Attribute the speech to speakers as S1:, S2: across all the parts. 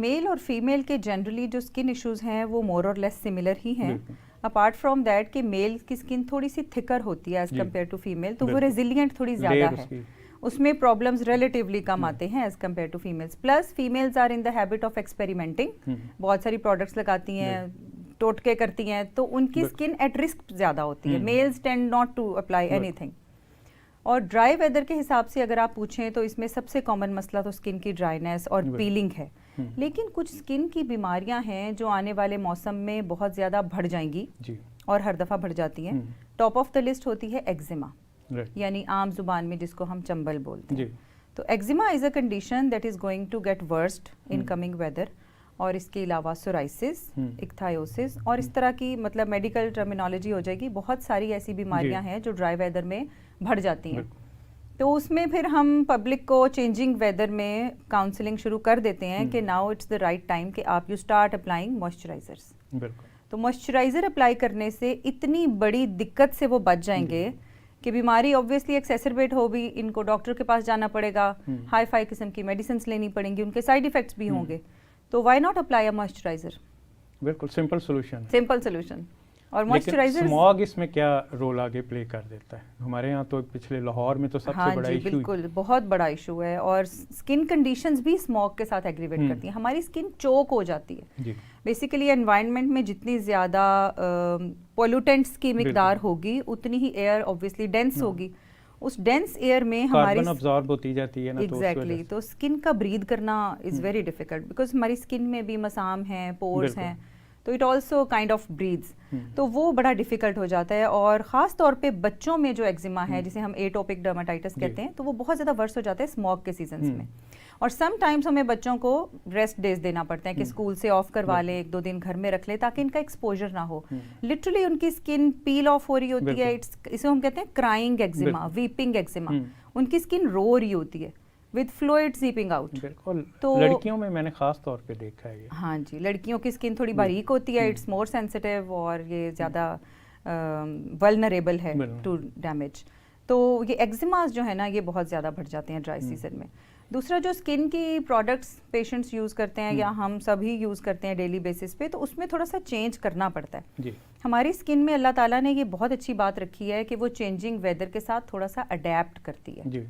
S1: Mail और female के generally जो स्किन इश्यूज हैं वो मोर और लेस सिमिलर ही हैं। अपार्ट फ्रॉम दैट कि मेल की स्किन थोड़ी सी थिकर होती है एज कम्पेयर टू फीमेल, तो वो रेजिलियंट थोड़ी ज़्यादा है, उसमें प्रॉब्लम्स रिलेटिवली कम आते हैं as compared to females. Plus females are in the habit of experimenting, बहुत सारी प्रोडक्ट्स लगाती हैं, टोटके करती हैं, तो उनकी स्किन एट रिस्क ज़्यादा होती है। Males tend not to apply anything. और ड्राई वेदर के हिसाब से अगर आप पूछें तो इसमें सबसे कॉमन मसला तो स्किन की ड्राइनेस और पीलिंग है। लेकिन कुछ स्किन की बीमारियां हैं जो आने वाले मौसम में बहुत ज़्यादा बढ़ जाएंगी और हर दफ़ा बढ़ जाती हैं। टॉप ऑफ द लिस्ट होती है एक्जिमा, यानी आम जुबान में जिसको हम चंबल बोलते हैं। तो eczema is a condition that is going to get worst in coming weather. और इसके अलावा सोराइसिस, इक्थायोसिस और इस तरह की मतलब मेडिकल टर्मिनोलॉजी हो जाएगी। बहुत सारी ऐसी बीमारियां हैं जो ड्राई वेदर में बढ़ जाती हैं। तो उसमें फिर हम पब्लिक को चेंजिंग वेदर में काउंसलिंग शुरू कर देते हैं कि now it's the right time कि आप यू स्टार्ट अप्लाइंग मॉइस्चराइजर्स। तो मॉइस्चराइजर अप्लाई करने से इतनी बड़ी दिक्कत से वो बच जाएंगे कि बीमारी ऑब्वियसली एक्सेसरबेट हो भी, इनको डॉक्टर के पास जाना पड़ेगा, हाई फाई किस्म की मेडिसिन लेनी पड़ेंगी, उनके साइड इफेक्ट्स भी होंगे। तो why not apply a moisturiser?
S2: बिल्कुल सिंपल सोल्यूशन,
S1: सिंपल सोल्यूशन। और मॉइस्चराइजर
S2: स्मॉग इसमें क्या रोल आगे प्ले कर देता है? हमारे यहाँ तो पिछले लाहौर में तो सबसे बड़ा इशू,
S1: बिल्कुल बहुत बड़ा इशू है। और स्किन कंडीशंस भी स्मॉग के साथ एग्रीवेट करती हैं। हमारी स्किन चोक हो जाती है। बेसिकली एनवायरनमेंट में जितनी ज़्यादा पोल्यूटेंट्स की मिकदार होगी उतनी ही एयर ऑब्वियसली डेंस होगी। उस डेंस एयर में हमारी
S2: कार्बन अब्सॉर्ब होती जाती है ना,
S1: एग्जैक्टली तो स्किन का ब्रीद करना इज़ वेरी डिफिकल्ट बिकॉज हमारी स्किन में भी मसाम हैं, पोर्स हैं, तो it also kind of breathes, तो वो बड़ा डिफिकल्ट हो जाता है। और ख़ास तौर पे बच्चों में जो एक्जिमा है जिसे हम एटोपिक डर्माटाइटिस कहते हैं, तो वो बहुत ज़्यादा वर्स हो जाता है स्मॉग के सीजन्स में। और समटाइम्स हमें बच्चों को रेस्ट डेज देना पड़ता है कि स्कूल से ऑफ करवा लें, 1-2 दिन घर में रख लें ताकि इनका एक्सपोजर ना हो। लिटरली उनकी स्किन पील ऑफ हो रही होती है, इसे हम कहते हैं क्राइंग एक्जिमा, वीपिंग एक्जिमा। उनकी स्किन रो रही होती है विद फ्लूइड सीपिंग आउट।
S2: बिल्कुल, तो लड़कियों में मैंने खास तौर पे देखा है ये।
S1: हाँ जी, लड़कियों की स्किन थोड़ी बारीक होती है, इट्स मोर सेंसिटिव और ये ज़्यादा वल्नरेबल है टू डैमेज। तो ये एक्जिमास जो है ना ये बहुत ज़्यादा बढ़ जाते हैं ड्राई सीजन में। दूसरा जो स्किन की प्रोडक्ट्स पेशेंट्स यूज़ करते हैं या हम सभी यूज़ करते हैं डेली बेसिस पे, तो उसमें थोड़ा सा चेंज करना पड़ता है जी। हमारी स्किन में अल्लाह ताला ने ये बहुत अच्छी बात रखी है कि वो चेंजिंग वेदर के साथ थोड़ा सा अडेप्ट करती है जी।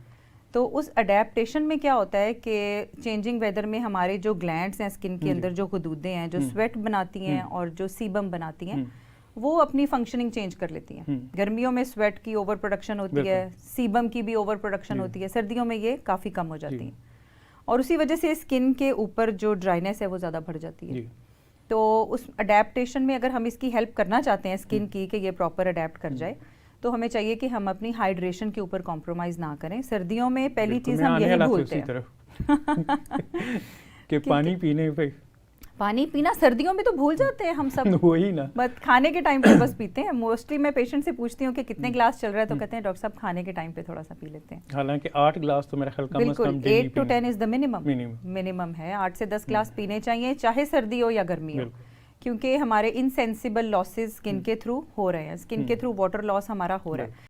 S1: तो उस अडेप्टेशन में क्या होता है कि चेंजिंग वेदर में हमारे जो ग्लैंड्स हैं स्किन के अंदर, जो गुदूदें हैं जो स्वेट बनाती हैं और जो सीबम बनाती हैं, वो अपनी फंक्शनिंग चेंज कर लेती हैं। गर्मियों में स्वेट की ओवर प्रोडक्शन होती है, सीबम की भी ओवर प्रोडक्शन होती है, सर्दियों में ये काफ़ी कम हो जाती है और उसी वजह से स्किन के ऊपर जो ड्राइनेस है वो ज़्यादा बढ़ जाती है। तो उस अडेप्टेशन में अगर हम इसकी हेल्प करना चाहते हैं स्किन की कि ये प्रॉपर अडेप्ट कर जाए, तो हमें चाहिए कि हम अपनी हाइड्रेशन के ऊपर कॉम्प्रोमाइज़ ना करें। सर्दियों में पहली चीज़ हम यही भूलते हैं
S2: कि पानी
S1: पीना सर्दियों में तो भूल जाते हैं हम सब।
S2: वही ना,
S1: बट खाने के टाइम पे बस पीते हैं। मोस्टली मैं पेशेंट से पूछती हूँ कि कितने ग्लास चल रहा है, तो कहते हैं डॉक्टर साहब खाने के टाइम पे थोड़ा सा पी लेते हैं।
S2: हालांकि 8 ग्लास तो मेरा ख्याल कम से कम
S1: 8 to 10 इज द मिनिमम है। 8 से 10 ग्लास पीने चाहिए, चाहे सर्दी हो या गर्मी हो, क्योंकि हमारे इनसेंसिबल लॉसेस स्किन के थ्रू हो रहे हैं, स्किन के थ्रू वाटर लॉस हमारा हो रहा है।